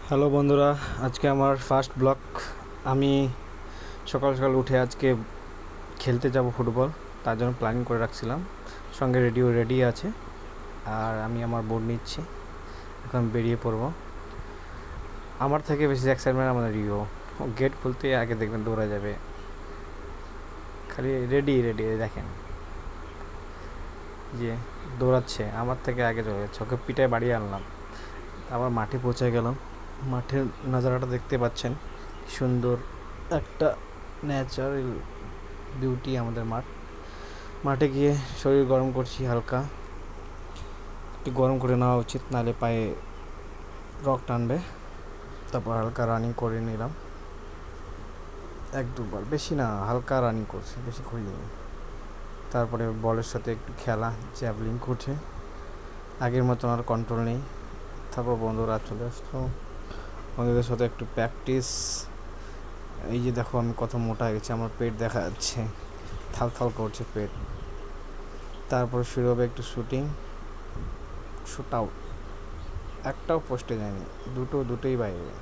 Hello বন্ধুরা, আজকে আমার ফার্স্ট ব্লগ। আমি সকাল সকাল উঠে আজকে খেলতে যাব ফুটবল, তার জন্য প্ল্যানিং করে রাখছিলাম। সঙ্গে রেডি আছে, আর আমি আমার বোর্ড নিচ্ছি, এখন বেরিয়ে পড়ব। আমার থেকে বেশি এক্সাইটমেন্ট আমাদের রিও। ও গেট খুলতে আগে দেখবেন দৌড়া যাবে, খালি রেডি রেডি দেখেন যে দৌড়াচ্ছে, আমার থেকে আগে চলে যাচ্ছে, ওকে পিটায় বাড়িয়ে আনলাম। আবার মাঠে পৌঁছে গেলাম। মাঠের নাজারাটা দেখতে পাচ্ছেন, সুন্দর একটা ন্যাচারাল বিউটি আমাদের মাঠ। মাঠে গিয়ে শরীর গরম করছি হালকা, একটু গরম করে নেওয়া উচিত, নাহলে পায়ে রক টানবে। তারপর হালকা রানিং করে নিলাম, এক দুবার, বেশি না, হালকা রানিং করছি, বেশি করিনি। তারপরে বলের সাথে একটু খেলা, জ্যাভলিং করছে, আগের মতন আর কন্ট্রোল নেই। তারপর বন্ধুরা চলে আসলো, বন্ধুদের সাথে একটু প্র্যাকটিস। এই যে দেখো আমি কত মোটা হয়ে গেছি, আমার পেট দেখা যাচ্ছে, থাল থাল করছে পেট। তারপর শুরু হবে একটু শুটিং, শুট আউট। একটাও পোস্টে যায়নি, দুটোই বাইরে।